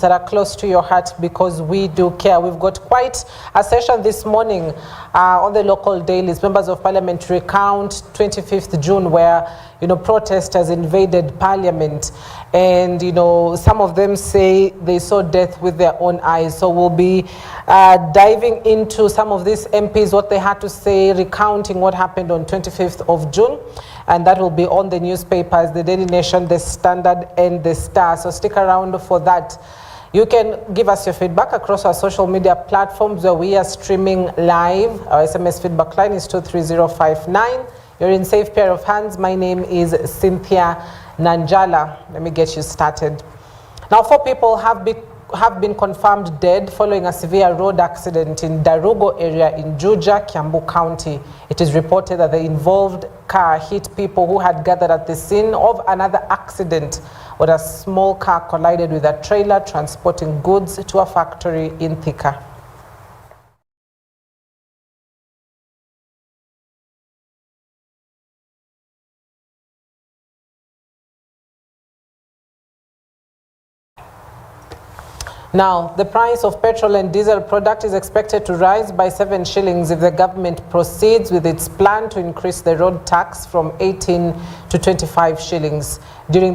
that are close to your heart, because we do care. We've got quite a session this morning on the local dailies. Members of Parliament recount 25th June where, protesters invaded Parliament, and, some of them say they saw death with their own eyes. So we'll be diving into some of these MPs, what they had to say, recounting what happened on 25th of June. And that will be on the newspapers, the Daily Nation, the Standard, and the Star. So stick around for that. You can give us your feedback across our social media platforms where we are streaming live. Our SMS feedback line is 23059. You're in safe pair of hands. My name is Cynthia Nanjala. Let me get you started. Now, 4 people have been confirmed dead following a severe road accident in Darugo area in Juja, Kiambu County. It is reported that the involved car hit people who had gathered at the scene of another accident when a small car collided with a trailer transporting goods to a factory in Thika. Now, the price of petrol and diesel product is expected to rise by 7 shillings if the government proceeds with its plan to increase the road tax from 18 to 25 shillings. During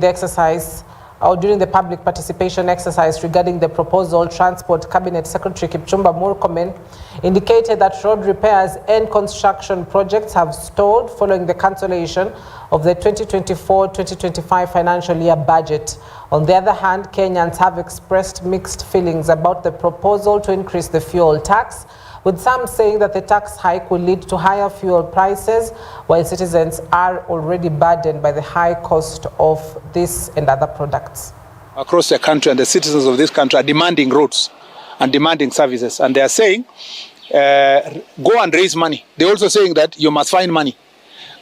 the public participation exercise regarding the proposal, Transport Cabinet Secretary Kipchumba Murkomen indicated that road repairs and construction projects have stalled following the cancellation of the 2024-2025 financial year budget. On the other hand, Kenyans have expressed mixed feelings about the proposal to increase the fuel tax, with some saying that the tax hike will lead to higher fuel prices, while citizens are already burdened by the high cost of this and other products. Across the country, and the citizens of this country are demanding roads and demanding services, and they are saying, go and raise money. They're also saying that you must find money.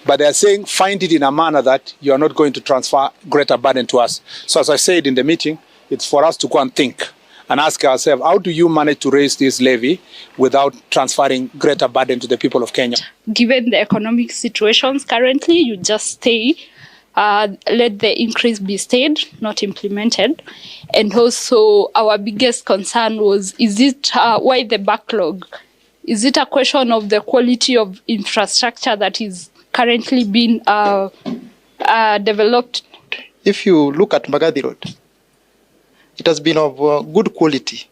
But they are saying, find it in a manner that you are not going to transfer greater burden to us. So as I said in the meeting, it's for us to go and think and ask ourselves, how do you manage to raise this levy without transferring greater burden to the people of Kenya? Given the economic situations currently, you just stay, let the increase be stayed, not implemented. And also our biggest concern was, is it, why the backlog? Is it a question of the quality of infrastructure that is currently being developed? If you look at Magadi Road, it has been of good quality.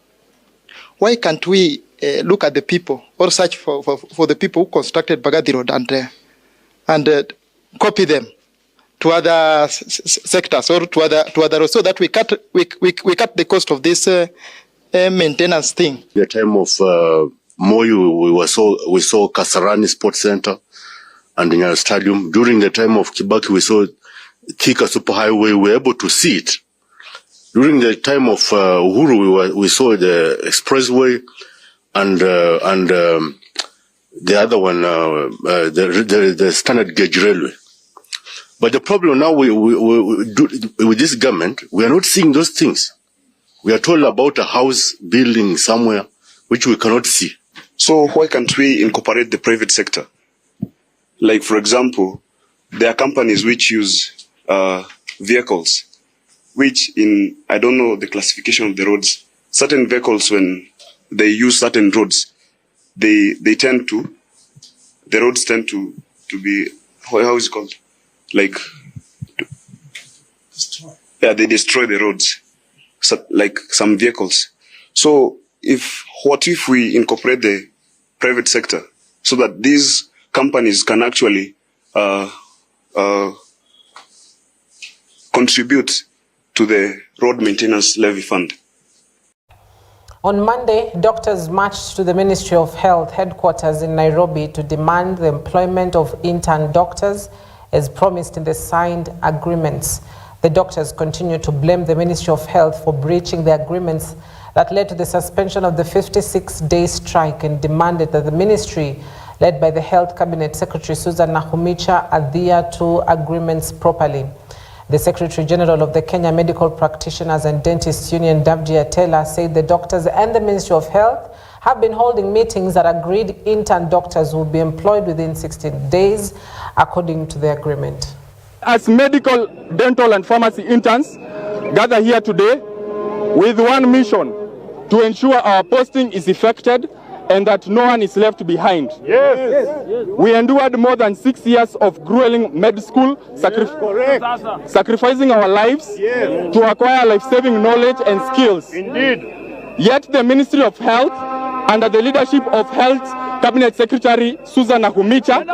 Why can't we look at the people or search for the people who constructed Magadi Road and copy them to other sectors or to other roads, so that we cut the cost of this maintenance thing? The time of Moi, we saw Kasarani Sports Center and Nyayo Stadium. During the time of Kibaki, we saw Thika Superhighway. We were able to see it. During the time of Uhuru, we saw the expressway and the other one, the standard gauge railway. But the problem now with this government, we are not seeing those things. We are told about a house building somewhere, which we cannot see. So why can't we incorporate the private sector? Like, for example, there are companies which use vehicles, which I don't know the classification of the roads. Certain vehicles, when they use certain roads, the roads tend to be, how is it called? Like, yeah, they destroy the roads, so, like some vehicles. So what if we incorporate the private sector so that these companies can actually contribute to the road maintenance levy fund? On Monday, doctors marched to the Ministry of Health headquarters in Nairobi to demand the employment of intern doctors as promised in the signed agreements. The doctors continue to blame the Ministry of Health for breaching the agreements that led to the suspension of the 56-day strike, and demanded that the ministry, led by the Health Cabinet Secretary Susan Nakhumicha, adhere to agreements properly. The Secretary General of the Kenya Medical Practitioners and Dentists Union, Davji Atela, said the doctors and the Ministry of Health have been holding meetings that agreed intern doctors will be employed within 16 days, according to the agreement. As medical, dental and pharmacy interns gather here today with one mission: to ensure our posting is effected and that no one is left behind. Yes. We endured more than 6 years of grueling med school, sacrificing our lives to acquire life-saving knowledge and skills. Indeed. Yet the Ministry of Health, under the leadership of Health Cabinet Secretary Susan Nahumicha,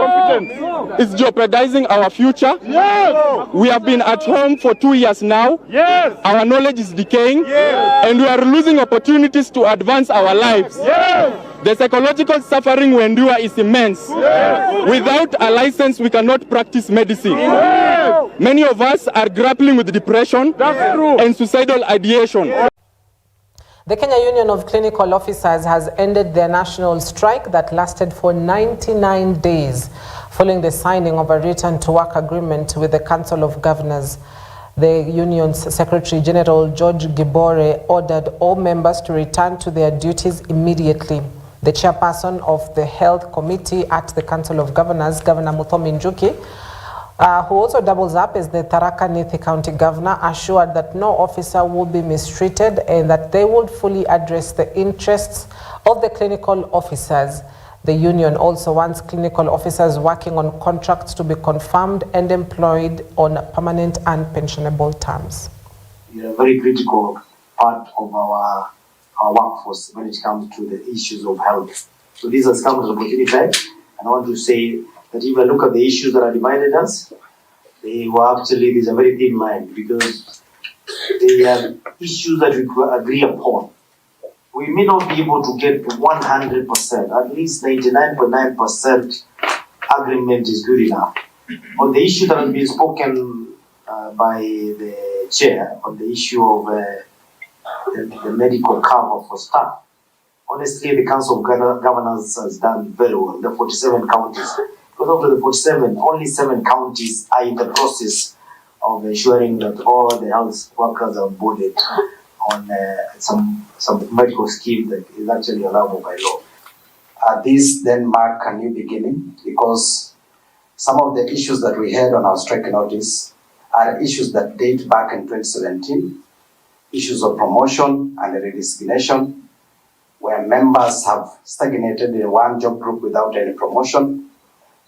is jeopardizing our future. Yes. We have been at home for 2 years now. Yes. Our knowledge is decaying, and we are losing opportunities to advance our lives. Yes. The psychological suffering we endure is immense. Yes. Without a license, we cannot practice medicine. Yes. Many of us are grappling with depression and suicidal ideation. The Kenya Union of Clinical Officers has ended their national strike that lasted for 99 days following the signing of a return to work agreement with the Council of Governors. The union's Secretary General George Gibore ordered all members to return to their duties immediately. The chairperson of the Health Committee at the Council of Governors, Governor Muthomi Njuki, who also doubles up as the Tharaka Nithi County Governor, assured that no officer will be mistreated and that they would fully address the interests of the clinical officers. The union also wants clinical officers working on contracts to be confirmed and employed on permanent and pensionable terms. We are a very critical part of our workforce when it comes to the issues of health. So this has come as an opportunity, and I want to say that if you look at the issues that are divided us, they were actually, there's a very thin line, because they are issues that we could agree upon. We may not be able to get to 100%, at least 99.9% agreement is good enough. On the issue that has been spoken by the chair, on the issue of the medical cover for staff, honestly, the Council of Governors has done very well, the 47 counties. Because out of the 47, only 7 counties are in the process of ensuring that all the health workers are onboarded on some medical scheme that is actually allowable by law. This then mark a new beginning, because some of the issues that we had on our strike notice are issues that date back in 2017, issues of promotion and redesignation, where members have stagnated in one job group without any promotion.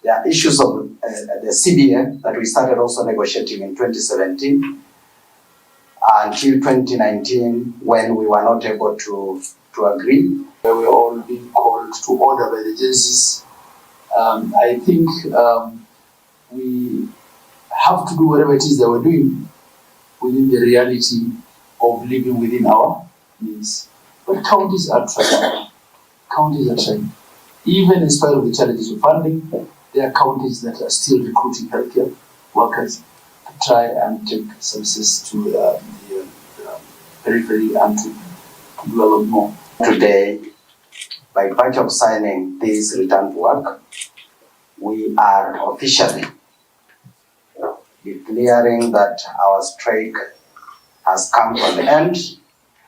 There are issues of the CBA that we started also negotiating in 2017 until 2019, when we were not able to agree. We were all being called to order by the agencies. I think we have to do whatever it is that we're doing within the reality of living within our means. But counties are trying. Counties are trying. Even in spite of the challenges of funding, there are counties that are still recruiting healthcare workers to try and take services to the periphery and to do a lot more. Today, by virtue of signing this return to work, we are officially declaring that our strike has come to an end,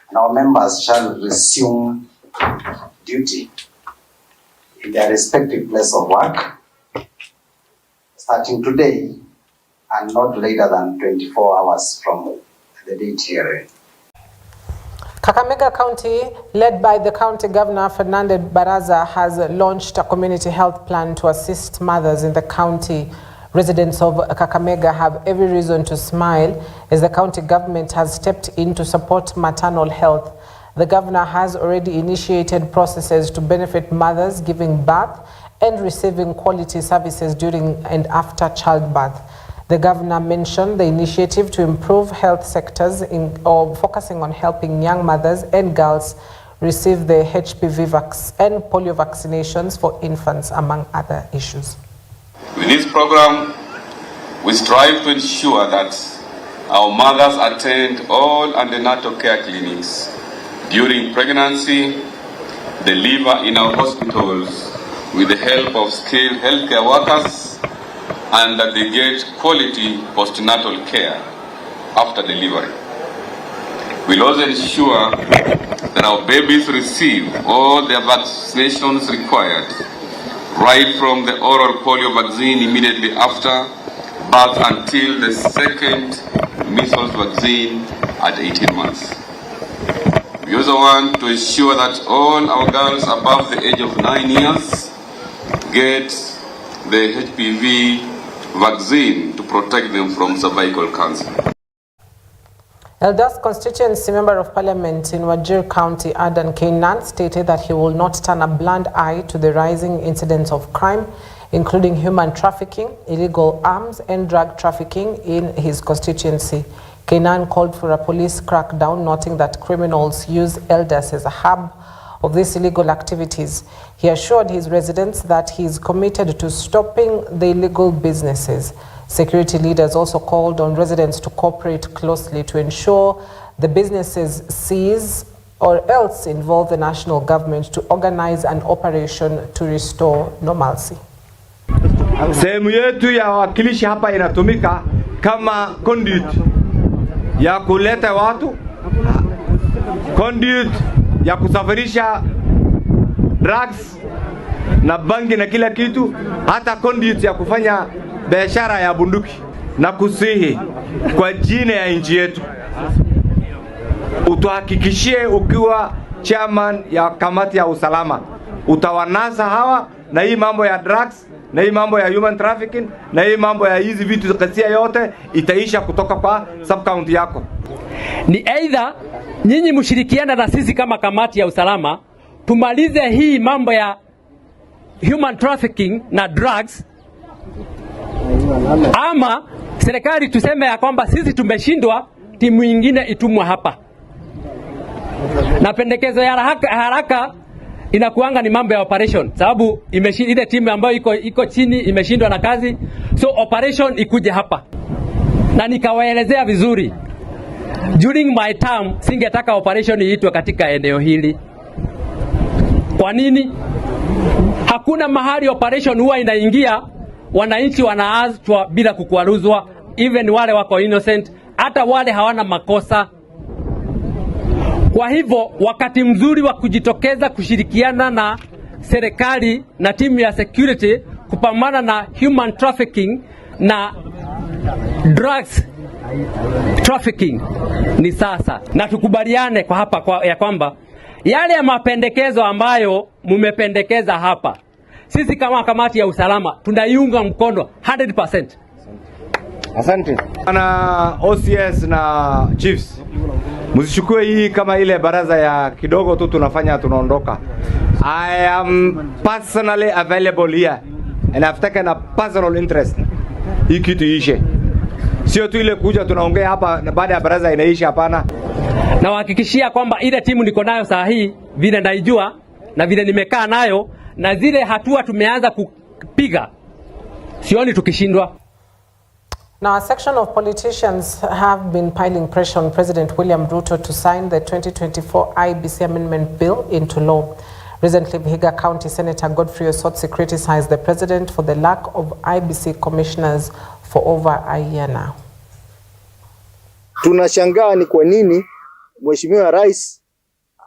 and our members shall resume duty in their respective place of work starting today and not later than 24 hours from the date herein. Kakamega County, led by the County Governor Fernando Baraza, has launched a community health plan to assist mothers in the county. Residents of Kakamega have every reason to smile as the county government has stepped in to support maternal health. The governor has already initiated processes to benefit mothers giving birth and receiving quality services during and after childbirth. The governor mentioned the initiative to improve health sectors focusing on helping young mothers and girls receive the HPV and polio vaccinations for infants, among other issues. With this program, we strive to ensure that our mothers attend all antenatal care clinics during pregnancy, deliver in our hospitals with the help of skilled healthcare workers, and that they get quality postnatal care after delivery. We'll also ensure that our babies receive all the vaccinations required, right from the oral polio vaccine immediately after birth until the second measles vaccine at 18 months. We also want to ensure that all our girls above the age of 9 years get the HPV vaccine to protect them from cervical cancer. Eldas constituency member of parliament in Wajir County, Adan Kainan, stated that he will not turn a blind eye to the rising incidents of crime, including human trafficking, illegal arms and drug trafficking in his constituency. Kainan called for a police crackdown, noting that criminals use Eldas as a hub of these illegal activities. He assured his residents that he is committed to stopping the illegal businesses. Security leaders also called on residents to cooperate closely to ensure the businesses cease or else involve the national government to organize an operation to restore normalcy. Sehemu yetu ya wakilishi hapa inatumika kama conduit ya kuleta watu, conduit ya kusafirisha drugs na bangi na kila kitu, hata conduit ya kufanya biashara ya bunduki. Na kusihi kwa jina ya nchi yetu, utuhakikishie ukiwa chairman ya kamati ya usalama, utawanasa hawa na hii mambo ya drugs, na hii mambo ya human trafficking, na hii mambo ya hizi vitu kasia yote itaisha kutoka kwa sub county yako. Ni either nyinyi mshirikiana na sisi kama kamati ya usalama tumalize hii mambo ya human trafficking na drugs, ama serikali tuseme ya kwamba sisi tumeshindwa, timu nyingine itumwe hapa. Na pendekezo ya haraka inakuanga ni mambo ya operation, sababu ile timu ambayo iko chini imeshindwa na kazi, so operation ikuje hapa. Na nikawaelezea vizuri, during my term singetaka operation iitwe katika eneo hili. Kwa nini? Hakuna mahali operation huwa inaingia wananchi wanaazwa bila kukwaruzwa, even wale wako innocent, hata wale hawana makosa. Kwa hivyo wakati mzuri wa kujitokeza kushirikiana na serikali na timu ya security kupambana na human trafficking na drugs trafficking ni sasa. Na tukubaliane kwa hapa ya kwamba yale ya mapendekezo ambayo mumependekeza hapa, sisi kama kamati ya usalama tunaiunga mkono 100%. Asante. Na OCS na chiefs, msichukue hii kama ile baraza ya kidogo tu tunafanya tunaondoka. I am personally available here and I've taken a personal interest. Hii kitu ishe. Sio tu ile kuja tunaongea hapa na baada ya baraza inaisha, hapana. Na wahakikishia kwamba ile timu niko nayo saa hii vile naijua na vile nimekaa nayo na zile hatua tumeanza kupiga, sioni tukishindwa. Now, a section of politicians have been piling pressure on President William Ruto to sign the 2024 IEBC amendment bill into law. Recently, Vihiga County Senator Godfrey Osotsi criticized the president for the lack of IEBC commissioners for over a year now. Tunashangaa ni kwa nini Mheshimiwa Rais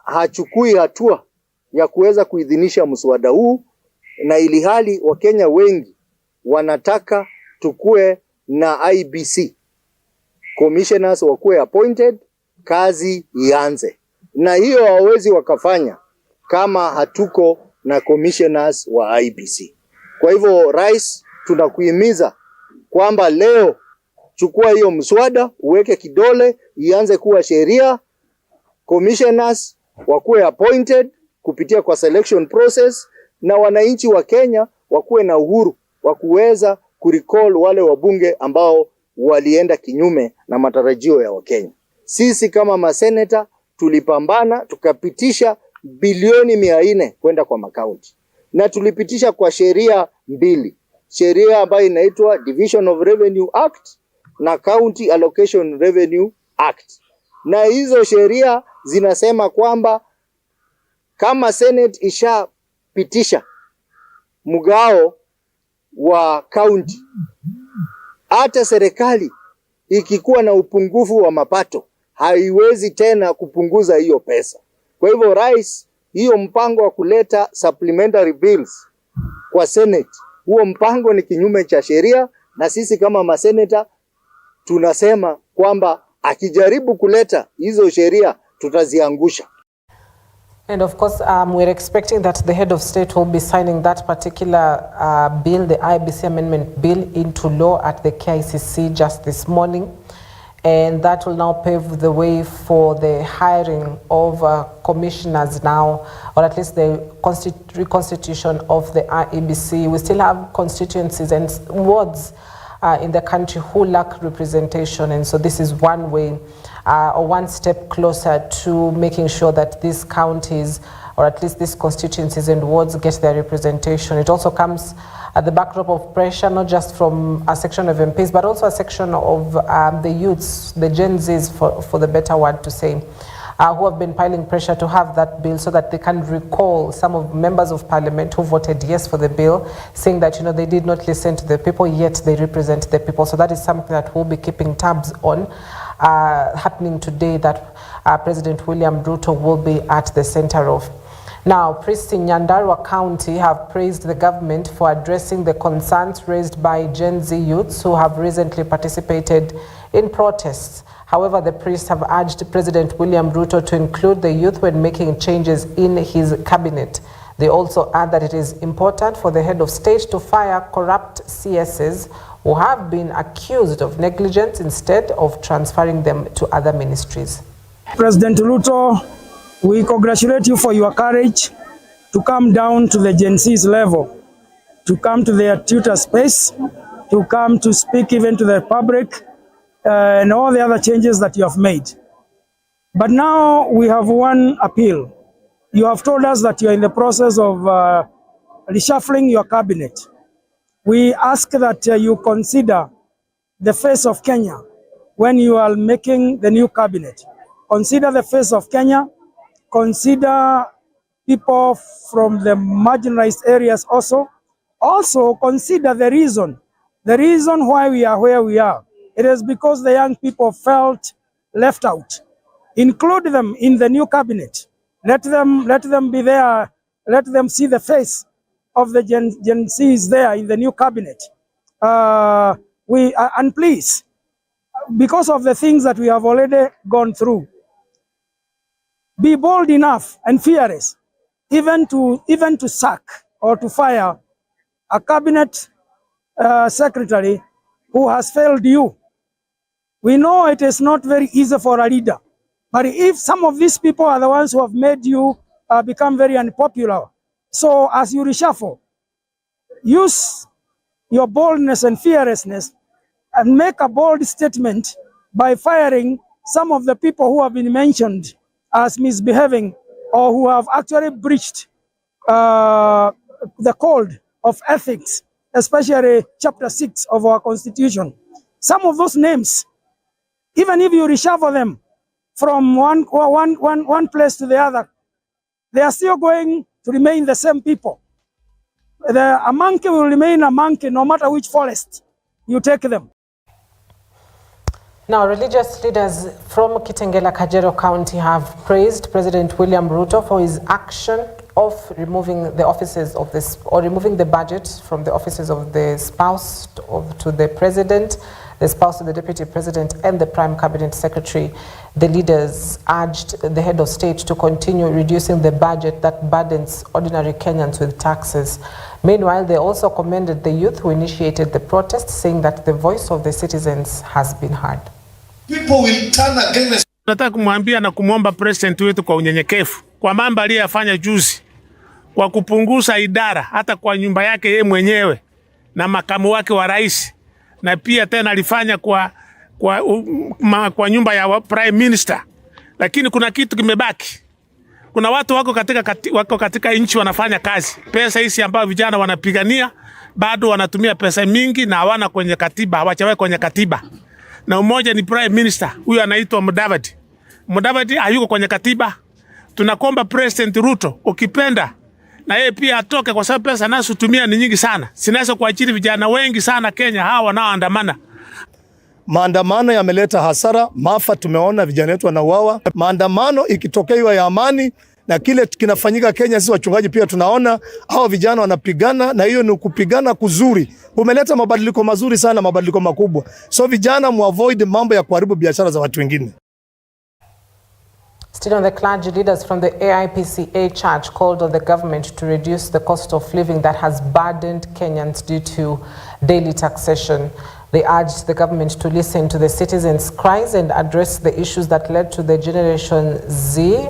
hachukui hatua ya kuweza kuidhinisha mswada huu, na ili hali Wakenya wengi wanataka tukue na IEBC commissioners wakuwe appointed, kazi ianze. Na hiyo hawezi wakafanya kama hatuko na commissioners wa IEBC. Kwa hivyo Rais, tunakuhimiza kwamba leo chukua hiyo mswada, uweke kidole, ianze kuwa sheria, commissioners wakuwe appointed kupitia kwa selection process, na wananchi wa Kenya wakuwe na uhuru wa kuweza kurecall wale wabunge ambao walienda kinyume na matarajio ya Wakenya. Sisi kama maseneta tulipambana tukapitisha bilioni 400 kwenda kwa makaunti, na tulipitisha kwa sheria mbili, sheria ambayo inaitwa Division of Revenue Act na County Allocation Revenue Act. Na hizo sheria zinasema kwamba kama Senate ishapitisha mgao wa county, hata serikali ikikuwa na upungufu wa mapato haiwezi tena kupunguza hiyo pesa. Kwa hivyo Rais, hiyo mpango wa kuleta supplementary bills kwa Senate, huo mpango ni kinyume cha sheria, na sisi kama maseneta tunasema kwamba akijaribu kuleta hizo sheria tutaziangusha. And of course, we're expecting that the head of state will be signing that particular bill, the IBC amendment bill, into law at the KICC just this morning. And that will now pave the way for the hiring of commissioners now, or at least the reconstitution of the IEBC. We still have constituencies and wards in the country who lack representation. And so this is one way or one step closer to making sure that these counties, or at least these constituencies and wards, get their representation. It also comes at the backdrop of pressure, not just from a section of MPs, but also a section of the youths, the Gen Zs, for the better word to say, who have been piling pressure to have that bill so that they can recall some of members of parliament who voted yes for the bill, saying that, you know, they did not listen to the people, yet they represent the people. So that is something that we'll be keeping tabs on, happening today, that President William Ruto will be at the center of. Now, priests in Nyandarua County have praised the government for addressing the concerns raised by Gen Z youths who have recently participated in protests. However, the priests have urged President William Ruto to include the youth when making changes in his cabinet. They also add that it is important for the head of state to fire corrupt CSs who have been accused of negligence instead of transferring them to other ministries. President Ruto, we congratulate you for your courage to come down to the Gen Z's level, to come to their tutor space, to come to speak even to the public, and all the other changes that you have made. But now we have one appeal. You have told us that you are in the process of reshuffling your cabinet. We ask that you consider the face of Kenya when you are making the new cabinet. Consider the face of Kenya. Consider people from the marginalized areas also. Also consider the reason why we are where we are. It is because the young people felt left out. Include them in the new cabinet. Let them be there. Let them see the face of the Gen Zs there in the new cabinet. And please, because of the things that we have already gone through, be bold enough and fearless, even to sack or to fire a cabinet secretary who has failed you. We know it is not very easy for a leader, but if some of these people are the ones who have made you become very unpopular, so as you reshuffle, use your boldness and fearlessness and make a bold statement by firing some of the people who have been mentioned as misbehaving or who have actually breached the code of ethics, especially Chapter 6 of our Constitution. Some of those names, even if you reshuffle them from one place to the other, they are still going to remain the same people. A monkey will remain a monkey no matter which forest you take them. Now, religious leaders from Kitengela, Kajiado County have praised President William Ruto for his action of removing the offices of this, or removing the budget from the offices of the spouse to the president, the spouse to the deputy president, and the prime cabinet secretary. The leaders urged the head of state to continue reducing the budget that burdens ordinary Kenyans with taxes. Meanwhile, they also commended the youth who initiated the protest, saying that the voice of the citizens has been heard. People will turn against. Nataka kumwambia na kumwomba president wetu kwa unyenyekevu kwa mambo aliyofanya juzi, kwa kupunguza idara hata kwa nyumba yake yeye mwenyewe na makamu wake wa rais, na pia tena alifanya kwa nyumba ya prime minister. Lakini kuna kitu kimebaki. Kuna watu wako katika nchi wanafanya kazi. Pesa hizi ambazo vijana wanapigania bado wanatumia pesa mingi na hawana kwenye katiba, hawachaweka kwenye katiba. Na mmoja ni prime minister, huyu anaitwa Mudavadi. Mudavadi hayuko kwenye katiba. Tunakomba President Ruto ukipenda na yeye pia atoke, kwa sababu pesa anazotumia ni nyingi sana. Sinaweza kuajiri vijana wengi sana Kenya hawa wanaoandamana. Maandamano yameleta hasara, maafa, tumeona vijana wetu wanauawa. Maandamano ikitokea iwe ya amani, na kile kinafanyika Kenya, sisi wachungaji pia tunaona hao vijana wanapigana, na hiyo ni kupigana kuzuri. Umeleta mabadiliko mazuri sana, mabadiliko makubwa. So vijana muavoid mambo ya kuharibu biashara za watu wengine. Still on the clergy, leaders from the AIPCA Church called on the government to reduce the cost of living that has burdened Kenyans due to daily taxation. They urged the government to listen to the citizens' cries and address the issues that led to the Generation Z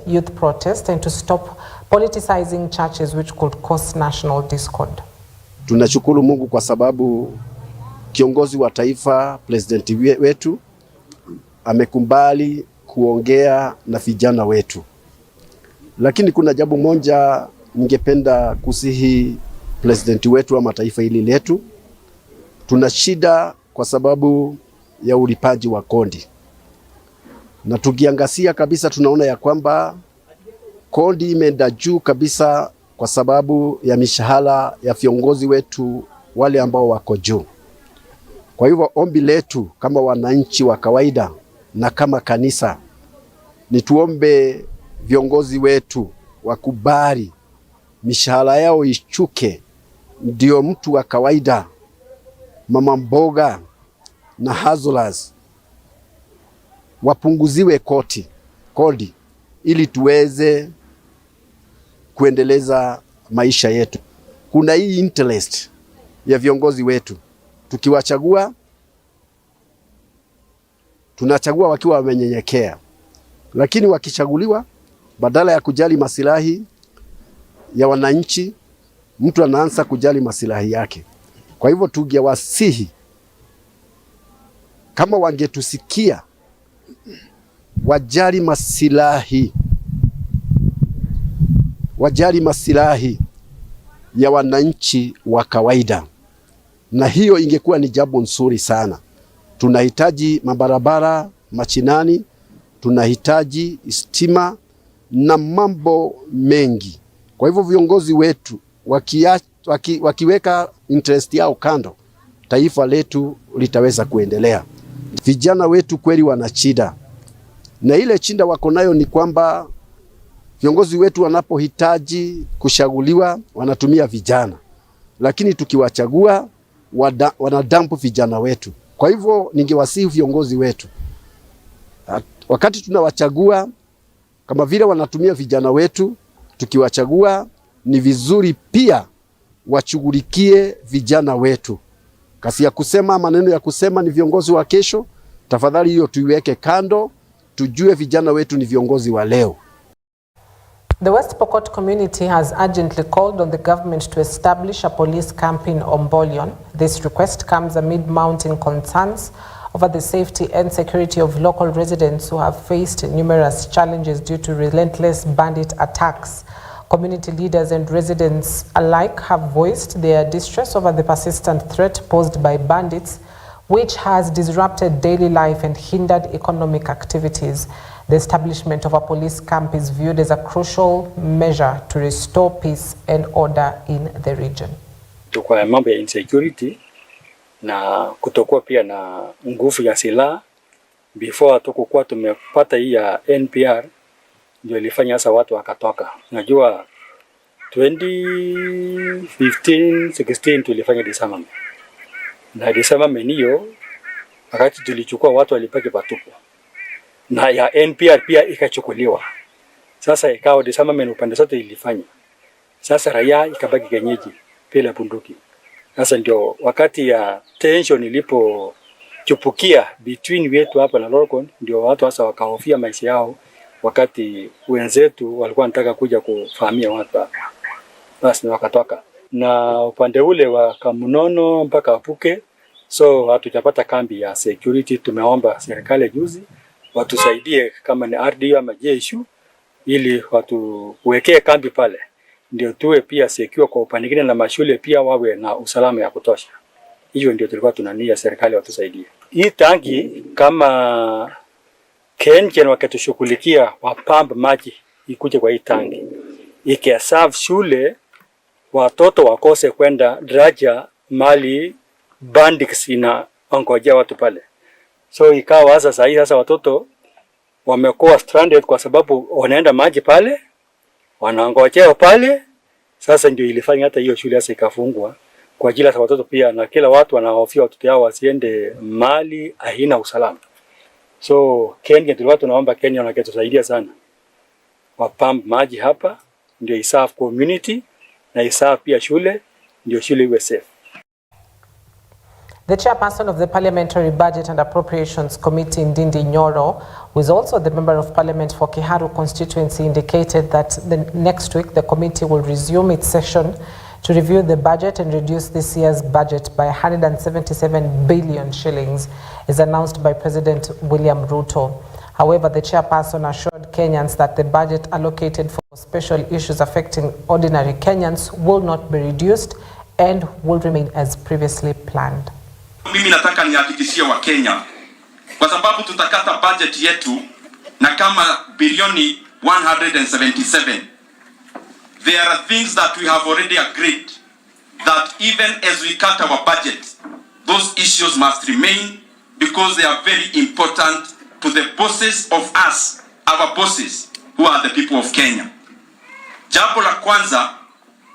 youth protest and to stop politicizing churches which could cause national discord. Tunashukuru Mungu kwa sababu kiongozi wa taifa, president wetu, amekumbali kuongea na vijana wetu. Lakini kuna jambo moja ningependa kusihi president wetu ama taifa hili letu. Tuna shida kwa sababu ya ulipaji wa kodi. Na tukiangazia kabisa tunaona ya kwamba kodi imeenda juu kabisa kwa sababu ya mishahara ya viongozi wetu wale ambao wako juu. Kwa hivyo ombi letu kama wananchi wa kawaida na kama kanisa ni tuombe viongozi wetu wakubali mishahara yao ishuke, ndio mtu wa kawaida, mama mboga na hustlers wapunguziwe kodi ili tuweze kuendeleza maisha yetu. Kuna hii interest ya viongozi wetu, tukiwachagua tunachagua wakiwa wamenyenyekea, lakini wakichaguliwa badala ya kujali masilahi ya wananchi, mtu anaanza kujali masilahi yake. Kwa hivyo tungewasihi kama wangetusikia, wajali masilahi ya wananchi wa kawaida, na hiyo ingekuwa ni jambo nzuri sana. Tunahitaji mabarabara machinani, tunahitaji stima na mambo mengi. Kwa hivyo viongozi wetu wakiweka interest yao kando, taifa letu litaweza kuendelea. Vijana wetu kweli wana shida, na ile shida wako nayo ni kwamba viongozi wetu wanapohitaji kushaguliwa wanatumia vijana, lakini tukiwachagua wanadampu vijana wetu. Kwa hivyo ningewasihi viongozi wetu, wakati tunawachagua, kama vile wanatumia vijana wetu, tukiwachagua ni vizuri pia wachughulikie vijana wetu. Kasi ya kusema, maneno ya kusema ni viongozi wa kesho, tafadhali hiyo tuiweke kando, tujue vijana wetu ni viongozi wa leo. The West Pokot community has urgently called on the government to establish a police camp in Ombolion. This request comes amid mounting concerns over the safety and security of local residents who have faced numerous challenges due to relentless bandit attacks. Community leaders and residents alike have voiced their distress over the persistent threat posed by bandits, which has disrupted daily life and hindered economic activities. The establishment of a police camp is viewed as a crucial measure to restore peace and order in the region. Kwa mambo ya insecurity na kutokuwa pia na nguvu ya silaha, before hatukuwa tumepata hii ya NPR, ndio ilifanya sasa watu wakatoka. Najua 2015, 16 tulifanya disarmament. Na disarmament hiyo wakati tulichukua watu walipaki patupu. Na ya NPR pia ikachukuliwa. Sasa ikawa disarmament upande zote ilifanya. Sasa raia ikabaki kenyeji bila bunduki. Sasa ndio wakati ya tension ilipochupukia between wetu hapa na Lorcon, ndio watu sasa wakahofia maisha yao, wakati wenzetu walikuwa wanataka kuja kufahamia watu hapa. Basi wakatoka. Na upande ule wa Kamunono mpaka Apuke, so hatujapata kambi ya security. Tumeomba serikali juzi watusaidie kama ni RDU ama JSU ili watuwekee kambi pale, ndio tuwe pia secure kwa upande mwingine, na mashule pia wawe na usalama ya kutosha. Hiyo ndio tulikuwa tunania serikali watusaidie. Hii tangi kama Kenjen wakatushughulikia wapambe maji ikuje kwa hii tangi, ikiaserve shule, watoto wakose kwenda daraja mali bandits ina ongojea watu pale. So ikawa sasa watoto wamekuwa stranded kwa sababu wanaenda maji pale, wanaongojea pale. Sasa ndio ilifanya hata hiyo shule sasa ikafungwa kwa ajili ya watoto pia, na kila watu wanahofia watoto yao wasiende mali haina usalama. So Kenya, tulikuwa tunaomba Kenya wangetusaidia sana, wapamp maji hapa ndio iserve community na iserve pia shule, ndio shule iwe safe. The chairperson of the Parliamentary Budget and Appropriations Committee, Ndindi Nyoro, who is also the Member of Parliament for Kiharu constituency, indicated that next week the committee will resume its session to review the budget and reduce this year's budget by 177 billion shillings, as announced by President William Ruto. However, the chairperson assured Kenyans that the budget allocated for special issues affecting ordinary Kenyans will not be reduced and will remain as previously planned. Mimi nataka nihakikishie wa Kenya kwa sababu tutakata budget yetu na kama bilioni 177. There are things that we have already agreed that even as we cut our budget, those issues must remain because they are very important to the bosses of us, our bosses, who are the people of Kenya. Jambo la kwanza,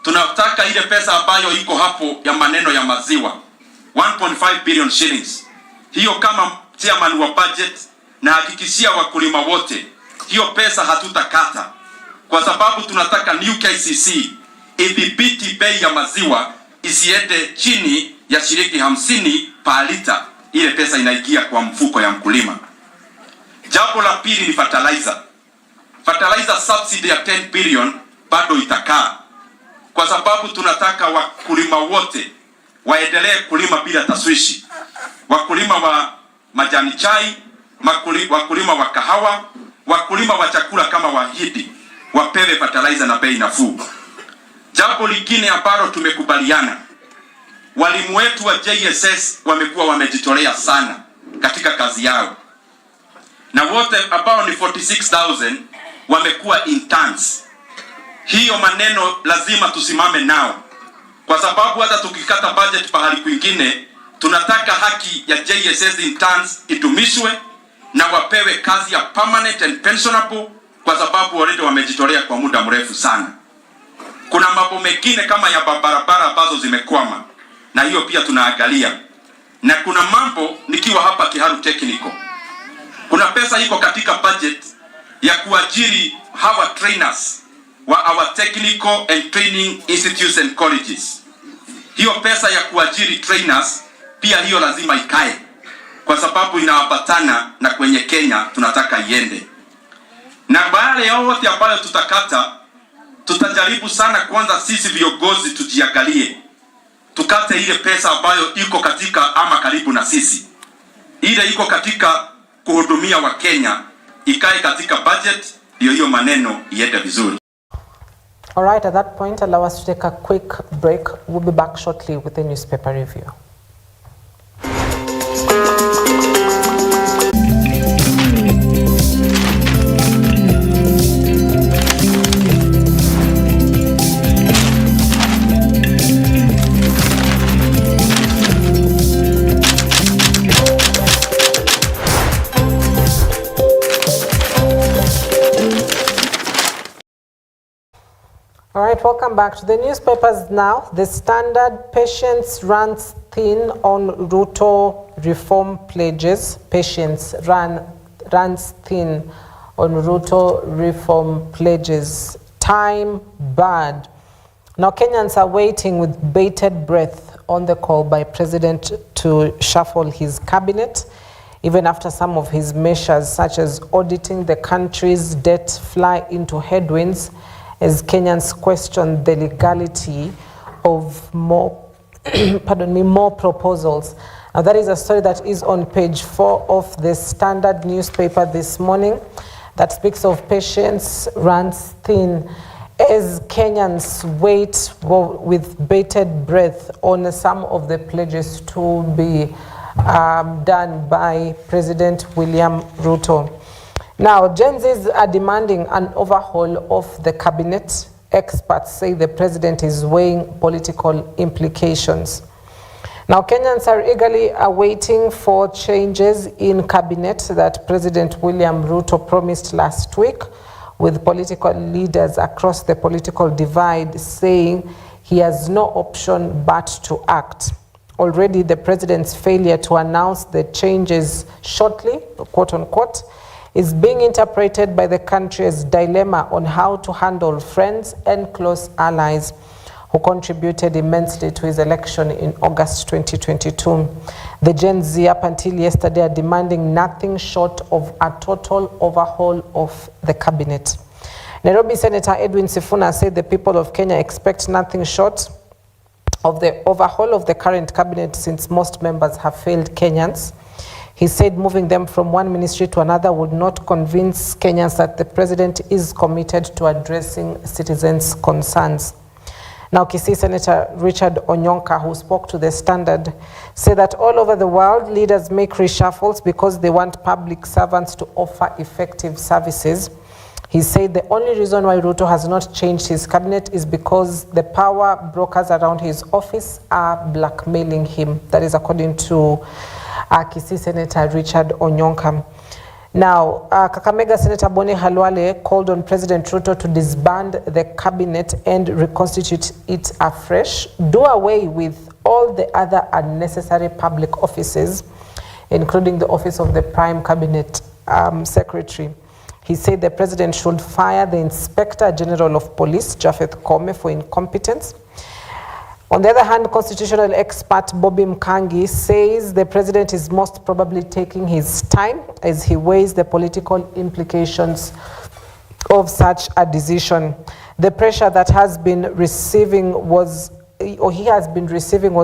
tunataka ile pesa ambayo iko hapo ya maneno ya maziwa, 1.5 billion shillings. Hiyo kama chairman wa budget na hakikishia wakulima wote, hiyo pesa hatutakata. Kwa sababu tunataka new KCC idhibiti bei ya maziwa isiende chini ya shilingi 50 per liter. Ile pesa inaingia kwa mfuko ya mkulima. Jambo la pili ni fertilizer. Fertilizer subsidy ya 10 billion bado itakaa. Kwa sababu tunataka wakulima wote waendelee kulima bila taswishi. Wakulima wa majani chai, wakulima wa kahawa, wakulima wa chakula kama wahidi wapewe fertilizer na bei nafuu. Jambo lingine ambalo tumekubaliana, walimu wetu wa JSS wamekuwa wamejitolea sana katika kazi yao. Na wote ambao ni 46,000 wamekuwa interns. Hiyo maneno lazima tusimame nao. Kwa sababu hata tukikata budget pahali kwingine, tunataka haki ya JSS interns idumishwe na wapewe kazi ya permanent and pensionable kwa sababu already wamejitolea kwa muda mrefu sana. Kuna mambo mengine kama ya barabara ambazo zimekwama na hiyo pia tunaangalia. Na kuna mambo nikiwa hapa Kiharu Technical. Kuna pesa iko katika budget ya kuajiri hawa trainers wa our technical and training institutes and colleges. Hiyo pesa ya kuajiri trainers pia hiyo lazima ikae kwa sababu inaambatana na kwenye Kenya tunataka iende. Na baada ya yote ambayo tutakata, tutajaribu sana kwanza sisi viongozi tujiangalie. Tukate ile pesa ambayo iko katika ama karibu na sisi. Ile iko katika kuhudumia wa Kenya ikae katika budget, hiyo maneno iende vizuri. All right, at that point, allow us to take a quick break. We'll be back shortly with a newspaper review. All right, welcome back to the newspapers now. The Standard: patience runs thin on Ruto reform pledges. Patience runs thin on Ruto reform pledges. Time bad. Now Kenyans are waiting with bated breath on the call by President to shuffle his cabinet, even after some of his measures, such as auditing the country's debt, fly into headwinds as Kenyans question the legality of more proposals. Now that is a story that is on page 4 of the Standard newspaper this morning that speaks of patience runs thin as Kenyans wait with bated breath on some of the pledges to be done by President William Ruto. Now, Gen Zs are demanding an overhaul of the cabinet. Experts say the president is weighing political implications. Now, Kenyans are eagerly awaiting for changes in cabinet that President William Ruto promised last week, with political leaders across the political divide saying he has no option but to act. Already the president's failure to announce the changes shortly, quote unquote, is being interpreted by the country as dilemma on how to handle friends and close allies who contributed immensely to his election in August 2022. The Gen Z up until yesterday are demanding nothing short of a total overhaul of the cabinet. Nairobi Senator Edwin Sifuna said the people of Kenya expect nothing short of the overhaul of the current cabinet since most members have failed Kenyans. He said moving them from one ministry to another would not convince Kenyans that the president is committed to addressing citizens' concerns. Now, Kisii Senator Richard Onyonka, who spoke to The Standard, said that all over the world, leaders make reshuffles because they want public servants to offer effective services. He said the only reason why Ruto has not changed his cabinet is because the power brokers around his office are blackmailing him. That is according to Kisii Senator Richard Onyonka. Now, Kakamega Senator Boni Halwale called on President Ruto to disband the cabinet and reconstitute it afresh, do away with all the other unnecessary public offices, including the office of the Prime Cabinet Secretary. He said the president should fire the Inspector General of Police, Japheth Kome, for incompetence. On the other hand, constitutional expert Bobby Mkangi says the president is most probably taking his time as he weighs the political implications of such a decision. The pressure that he has been receiving was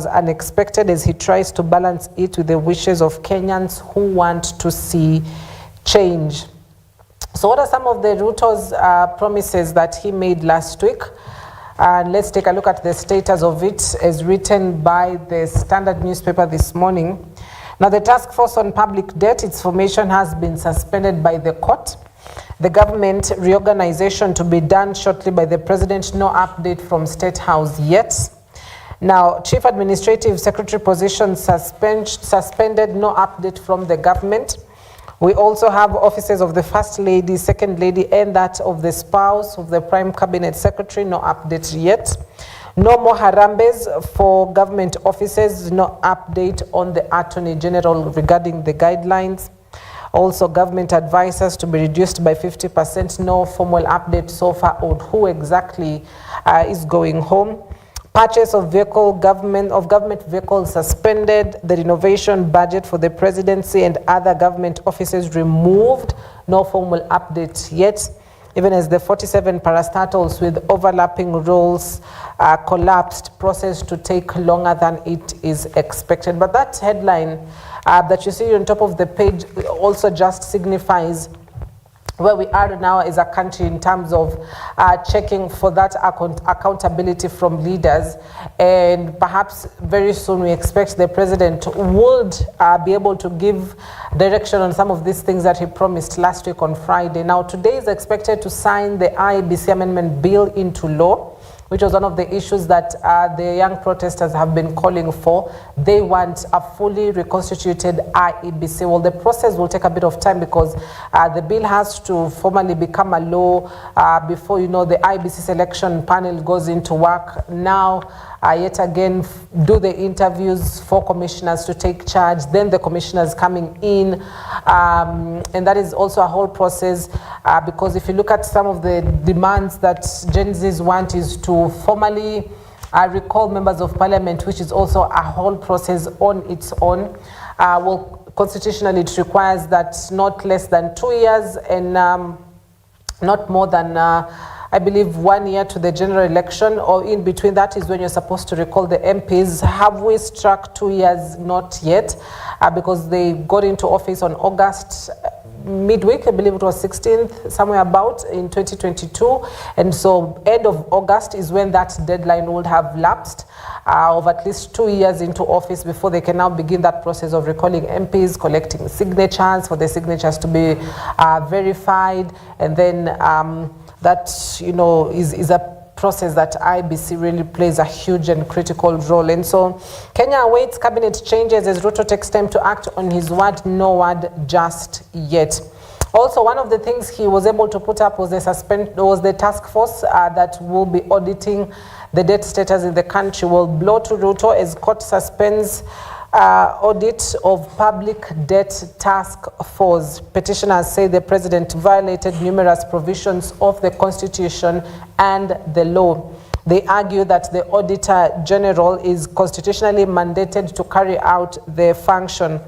unexpected as he tries to balance it with the wishes of Kenyans who want to see change. So what are some of the Ruto's promises that he made last week? And let's take a look at the status of it as written by the Standard newspaper this morning. Now, the task force on public debt, its formation has been suspended by the court. The government reorganization to be done shortly by the president. No update from State House yet. Now, Chief Administrative Secretary position suspended. No update from the government. We also have offices of the First Lady, Second Lady, and that of the spouse of the Prime Cabinet Secretary. No update yet. No more harambes for government offices. No update on the Attorney General regarding the guidelines. Also, government advisors to be reduced by 50%. No formal update so far on who exactly is going home. Purchase of government vehicles suspended. The renovation budget for the presidency and other government offices removed. No formal update yet. Even as the 47 parastatals with overlapping roles collapsed, process to take longer than it is expected. But that headline that you see on top of the page also just signifies where we are now as a country in terms of checking for that accountability from leaders. And perhaps very soon we expect the president would be able to give direction on some of these things that he promised last week on Friday. Now, today is expected to sign the IEBC amendment bill into law, which was one of the issues that the young protesters have been calling for. They want a fully reconstituted IEBC. Well, the process will take a bit of time because the bill has to formally become a law before, the IEBC selection panel goes into work. Now, yet again, do the interviews for commissioners to take charge, then the commissioners coming in. And that is also a whole process because if you look at some of the demands that Gen Zs want is to formally recall members of parliament, which is also a whole process on its own. Well, constitutionally, it requires that not less than 2 years and not more than I believe 1 year to the general election, or in between that is when you're supposed to recall the MPs. Have we struck 2 years? Not yet, because they got into office on August midweek, I believe it was 16th, somewhere about in 2022. And so end of August is when that deadline would have lapsed of at least 2 years into office before they can now begin that process of recalling MPs, collecting signatures for the signatures to be verified. And then that, is a process that IBC really plays a huge and critical role. And so Kenya awaits cabinet changes as Ruto takes time to act on his word. No word just yet. Also, one of the things he was able to put up was the task force that will be auditing the debt status in the country. Will blow to Ruto as court suspends audit of public debt task force. Petitioners say the president violated numerous provisions of the constitution and the law. They argue that the Auditor General is constitutionally mandated to carry out their function.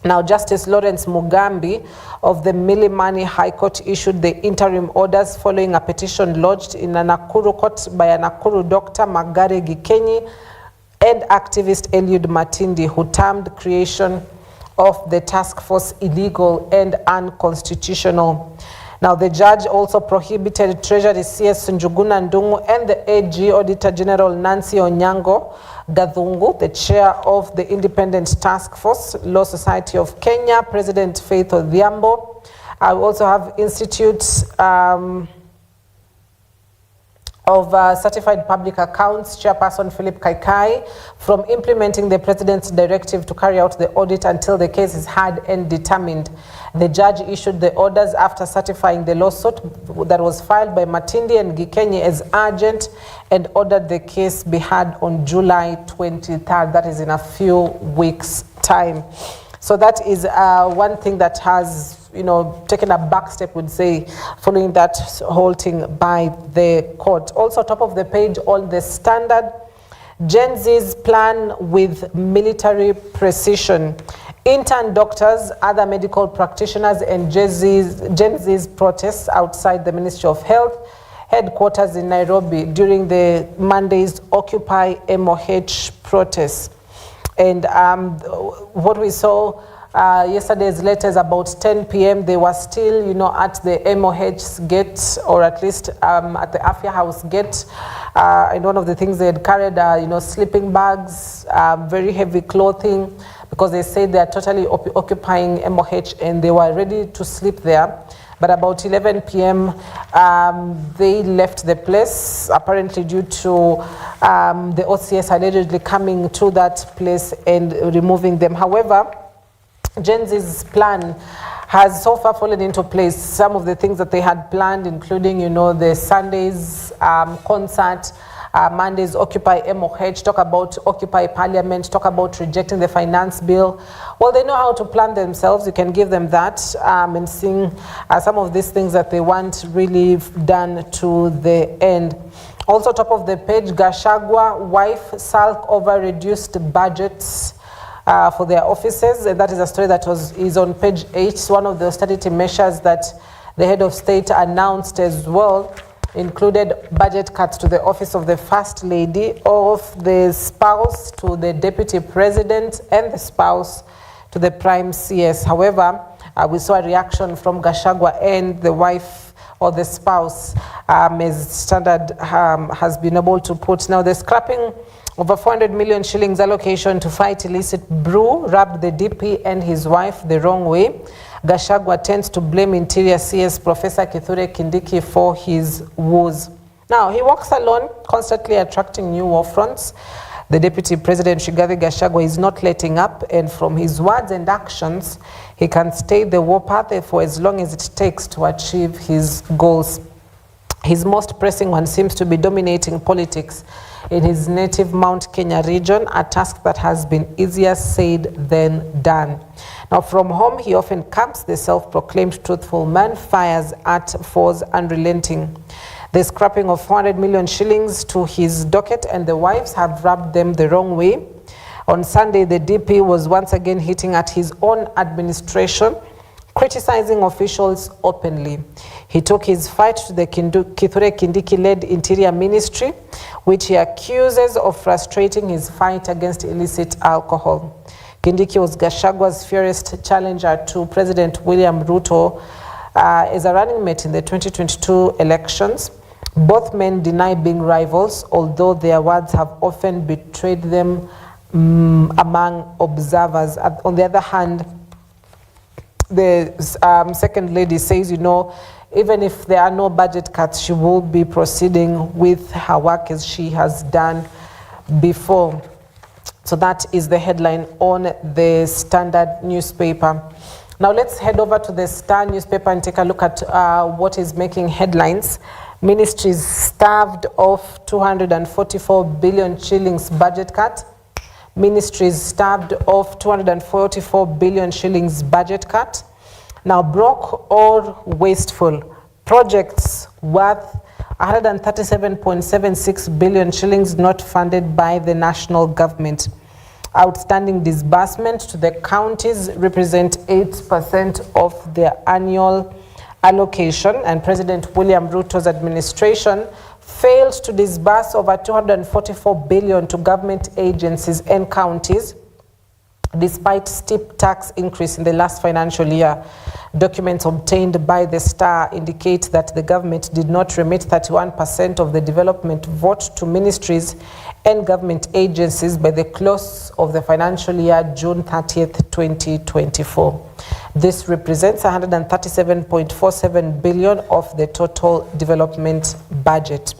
Now, Justice Lawrence Mugambi of the Milimani High Court issued the interim orders following a petition lodged in a Nakuru court by a Nakuru doctor, Magare Gikenyi, and activist Eliud Matindi, who termed creation of the task force illegal and unconstitutional. Now, the judge also prohibited Treasury CS Njuguna Ndungu and the AG Auditor General Nancy Onyango Gathungu, the chair of the Independent Task Force, Law Society of Kenya, President Faith Odhiambo. I also have Institute of Certified Public Accounts Chairperson Philip Kaikai from implementing the President's directive to carry out the audit until the case is heard and determined. The judge issued the orders after certifying the lawsuit that was filed by Matindi and Gikenyi as urgent and ordered the case be heard on July 23rd. That is in a few weeks' time. So that is one thing that has, taken a back step, would say, following that halting by the court. Also, top of the page on the Standard, Gen Z's plan with military precision. Intern doctors, other medical practitioners, and Gen Z's protests outside the Ministry of Health headquarters in Nairobi during the Monday's Occupy MOH protests. And what we saw yesterday's letters about 10 p.m., they were still, at the MOH gate, or at least at the Afya House gate. And one of the things they had carried are, sleeping bags, very heavy clothing, because they said they are totally occupying MOH and they were ready to sleep there. But about 11 p.m., they left the place, apparently due to the OCS allegedly coming to that place and removing them. However, Gen Z's plan has so far fallen into place. Some of the things that they had planned, including, the Sunday's concert, Monday's Occupy MOH, talk about Occupy Parliament, talk about rejecting the finance bill. Well, they know how to plan themselves. You can give them that and sing some of these things that they want really done to the end. Also, top of the page, Gachagua wife sulk over reduced budgets for their offices, and that is a story that is on page 8. One of the austerity measures that the head of state announced as well included budget cuts to the office of the First Lady, of the spouse to the Deputy President, and the spouse to the Prime CS. However, we saw a reaction from Gachagua and the wife or the spouse, as Standard has been able to put. Now, the scrapping over 400 million shillings allocation to fight illicit brew rubbed the DP and his wife the wrong way. Gachagua tends to blame Interior CS Professor Kithure Kindiki for his woes. Now, he walks alone, constantly attracting new war fronts. The Deputy President Rigathi Gachagua is not letting up, and from his words and actions, he can stay the war path for as long as it takes to achieve his goals. His most pressing one seems to be dominating politics in his native Mount Kenya region, a task that has been easier said than done. Now, from home, he often camps. The self-proclaimed truthful man fires at foes unrelenting. The scrapping of 400 million shillings to his docket and the wives have rubbed them the wrong way. On Sunday, the DP was once again hitting at his own administration, criticizing officials openly. He took his fight to the Kithure Kindiki-led Interior Ministry, which he accuses of frustrating his fight against illicit alcohol. Kindiki was Gachagua's fiercest challenger to President William Ruto as a running mate in the 2022 elections. Both men deny being rivals, although their words have often betrayed them among observers. On the other hand, the second lady says, even if there are no budget cuts, she will be proceeding with her work as she has done before. So that is the headline on the Standard newspaper. Now let's head over to the Star newspaper and take a look at what is making headlines. Ministries starved of 244 billion shillings budget cut. Ministries starved of 244 billion shillings budget cut. Now broke or wasteful projects worth 137.76 billion shillings not funded by the national government. Outstanding disbursement to the counties represent 8% of their annual allocation, and President William Ruto's administration failed to disburse over 244 billion to government agencies and counties despite steep tax increase in the last financial year. Documents obtained by the Star indicate that the government did not remit 31% of the development vote to ministries and government agencies by the close of the financial year, June 30th, 2024. This represents 137.47 billion of the total development budget.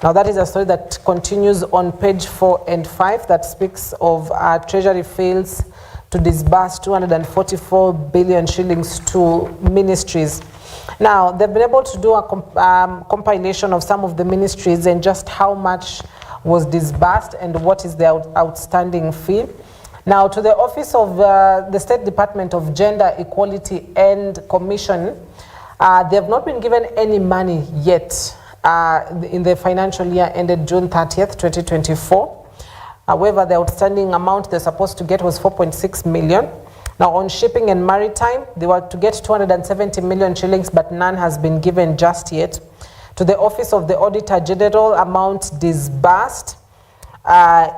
Now that is a story that continues on page 4 and 5 that speaks of Treasury fails to disburse 244 billion shillings to ministries. Now, they've been able to do a compilation of some of the ministries and just how much was disbursed and what is the outstanding fee. Now, to the Office of the State Department of Gender, Equality and Commission, they have not been given any money yet in the financial year ended June 30th, 2024. However, the outstanding amount they're supposed to get was 4.6 million. Now, on shipping and maritime, they were to get 270 million shillings, but none has been given just yet. To the Office of the Auditor General, amount disbursed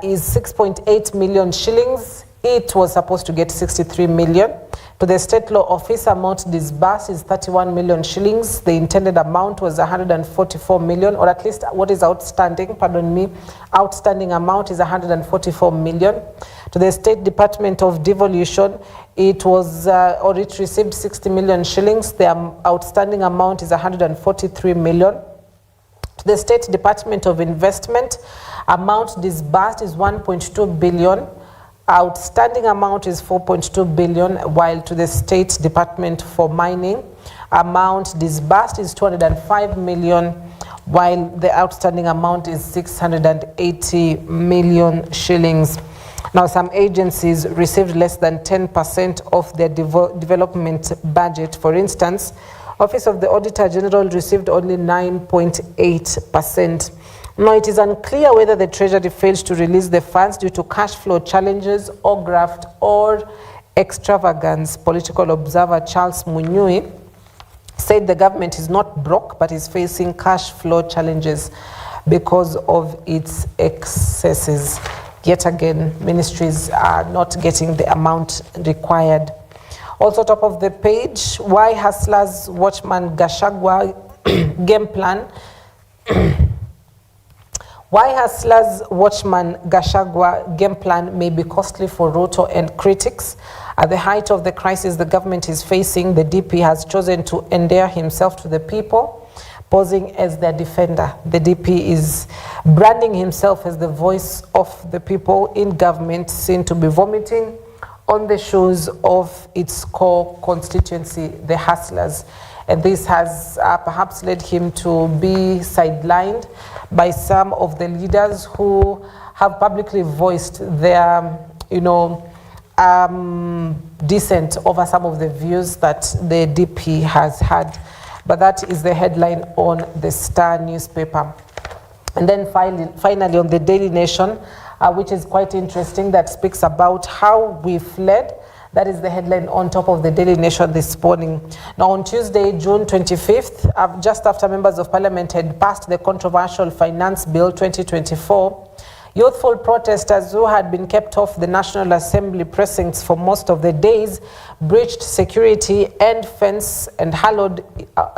is 6.8 million shillings. It was supposed to get 63 million. To the State Law Office, amount disbursed is 31 million shillings. The intended amount was 144 million, or at least what is outstanding, pardon me, outstanding amount is 144 million. To the State Department of Devolution, it was, or it received 60 million shillings. The outstanding amount is 143 million. To the State Department of Investment, amount disbursed is 1.2 billion. Outstanding amount is 4.2 billion, while to the State Department for Mining, amount disbursed is 205 million, while the outstanding amount is 680 million shillings. Now, some agencies received less than 10% of their development budget. For instance, Office of the Auditor General received only 9.8%. Now, it is unclear whether the Treasury failed to release the funds due to cash flow challenges or graft or extravagance. Political observer Charles Munyui said the government is not broke, but is facing cash flow challenges because of its excesses. Yet again, ministries are not getting the amount required. Also, top of the page, why Hustlers Watchman Gachagua game plan. Why Hustlers Watchman Gachagua game plan may be costly for Ruto and critics. At the height of the crisis the government is facing, the DP has chosen to endear himself to the people, posing as their defender. The DP is branding himself as the voice of the people in government, seen to be vomiting on the shoes of its core constituency, the Hustlers. And this has perhaps led him to be sidelined by some of the leaders who have publicly voiced their, dissent over some of the views that the DP has had. But that is the headline on the Star newspaper. And then finally on the Daily Nation, which is quite interesting, that speaks about how we fled. That is the headline on top of the Daily Nation this morning. Now, on Tuesday, June 25th, just after members of parliament had passed the controversial Finance Bill 2024, youthful protesters who had been kept off the National Assembly precincts for most of the days breached security and fence and hurled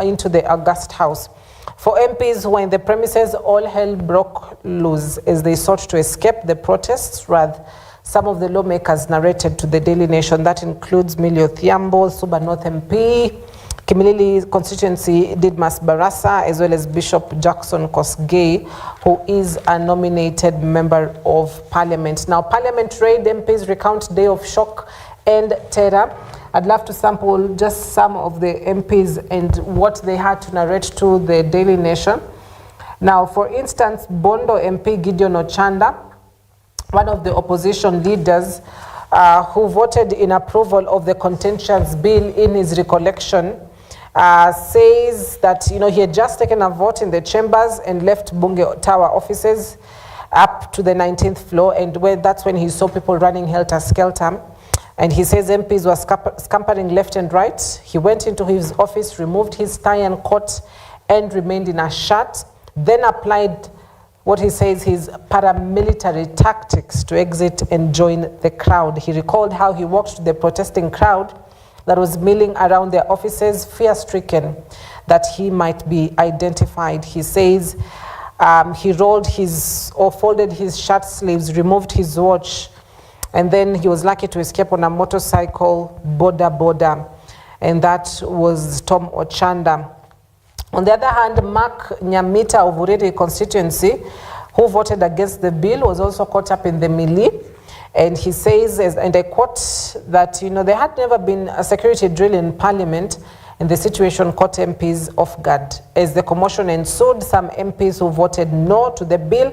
into the August House. For MPs who were in the premises, all hell broke loose as they sought to escape the protests. Rather, some of the lawmakers narrated to the Daily Nation. That includes Millie Odhiambo, Suba North MP, Kimilili constituency Didmas Barasa, as well as Bishop Jackson Kosgei, who is a nominated member of parliament. Now, parliament raid, MPs recount day of shock and terror. I'd love to sample just some of the MPs and what they had to narrate to the Daily Nation. Now, for instance, Bondo MP Gideon Ochanda, one of the opposition leaders who voted in approval of the contentious bill, in his recollection, says that he had just taken a vote in the chambers and left Bunge Tower offices up to the 19th floor, and that's when he saw people running helter-skelter. And he says MPs were scampering left and right. He went into his office, removed his tie and coat, and remained in a shirt, then applied what he says his paramilitary tactics to exit and join the crowd. He recalled how he walked to the protesting crowd that was milling around their offices, fear-stricken that he might be identified. He says he folded his shirt sleeves, removed his watch, and then he was lucky to escape on a motorcycle, boda, and that was Tom Ochanda. On the other hand, Mark Nyamita of Ureri constituency, who voted against the bill, was also caught up in the melee. And he says, and I quote, that there had never been a security drill in Parliament, and the situation caught MPs off guard. As the commotion ensued, some MPs who voted no to the bill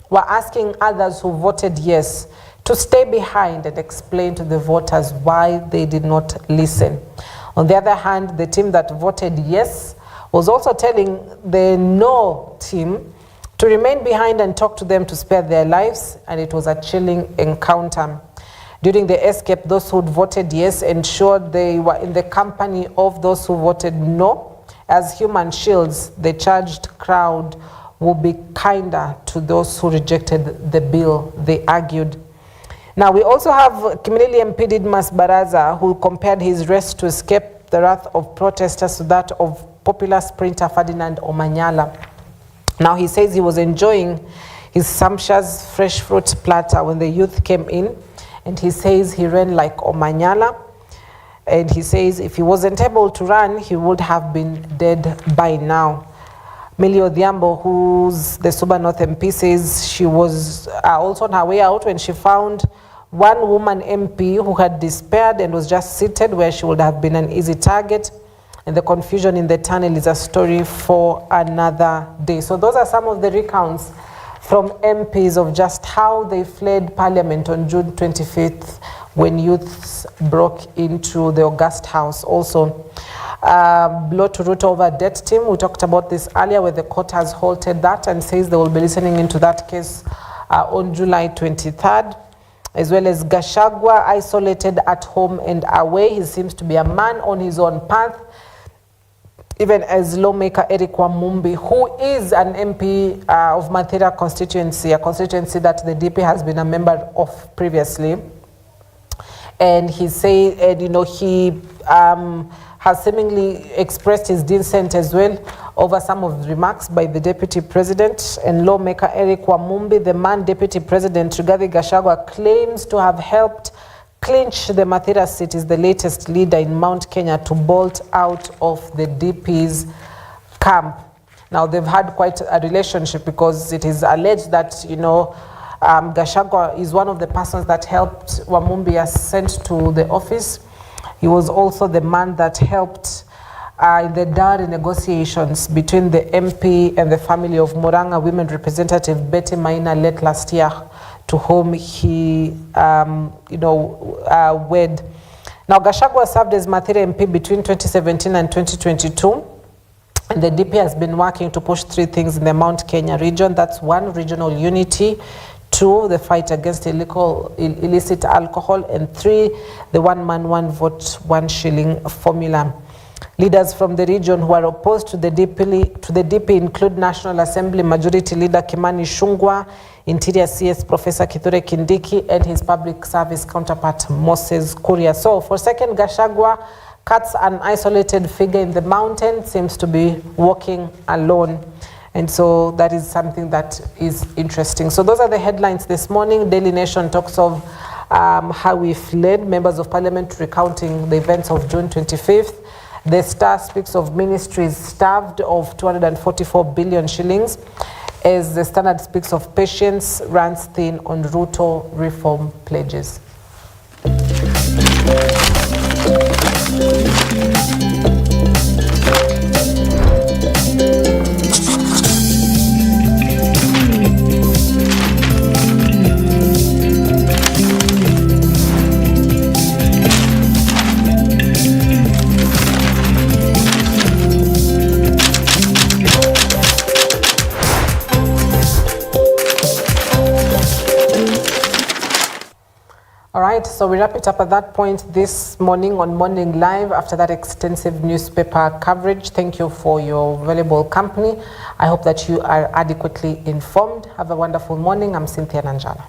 were asking others who voted yes to stay behind and explain to the voters why they did not listen. On the other hand, the team that voted yes was also telling the no team to remain behind and talk to them to spare their lives, and it was a chilling encounter. During the escape, those who voted yes ensured they were in the company of those who voted no. As human shields, the charged crowd will be kinder to those who rejected the bill, they argued. Now, we also have Kimilili MP Didmas Baraza, who compared his race to escape the wrath of protesters to that of popular sprinter Ferdinand Omanyala. Now, he says he was enjoying his sumptuous fresh fruit platter when the youth came in, and he says he ran like Omanyala, and he says if he wasn't able to run, he would have been dead by now. Millie Odhiambo, who's the Suba North MP, says she was also on her way out when she found one woman MP who had despaired and was just seated where she would have been an easy target. And the confusion in the tunnel is a story for another day. So those are some of the recounts from MPs of just how they fled Parliament on June 25th when youths broke into the August House. Also, blow to root over debt team. We talked about this earlier, where the court has halted that and says they will be listening into that case on July 23rd. As well as Gachagua, isolated at home and away. He seems to be a man on his own path. Even as lawmaker Eric Wamumbi, who is an MP of Mathira constituency, a constituency that the DP has been a member of previously. And he said, he has seemingly expressed his dissent as well over some of the remarks by the Deputy President. And lawmaker Eric Wamumbi, the man Deputy President Rigathi Gachagua claims to have helped clinch the Mathira seat, is the latest leader in Mount Kenya to bolt out of the DP's camp. Now, they've had quite a relationship because it is alleged that, Gachagua is one of the persons that helped Wamumbi ascend to the office. He was also the man that helped in the dowry negotiations between the MP and the family of Murang'a women representative Betty Maina late last year, to whom he, wed. Now, Gachagua served as Mathira MP between 2017 and 2022. And the DP has been working to push three things in the Mount Kenya region. That's one, regional unity; two, the fight against illicit alcohol; and three, the one man, one vote, 1 shilling formula. Leaders from the region who are opposed to the DP include National Assembly Majority Leader Kimani Ichung'wah, Interior CS Professor Kithure Kindiki, and his public service counterpart Moses Kuria. So for second, Gachagua cuts an isolated figure in the mountain, seems to be walking alone. And so that is something that is interesting. So those are the headlines this morning. Daily Nation talks of how we fled, members of parliament recounting the events of June 25th. The Star speaks of ministries starved of 244 billion shillings, as the Standard speaks of patience runs thin on Ruto reform pledges. All right, so we wrap it up at that point this morning on Morning Live after that extensive newspaper coverage. Thank you for your valuable company. I hope that you are adequately informed. Have a wonderful morning. I'm Cynthia Nanjala.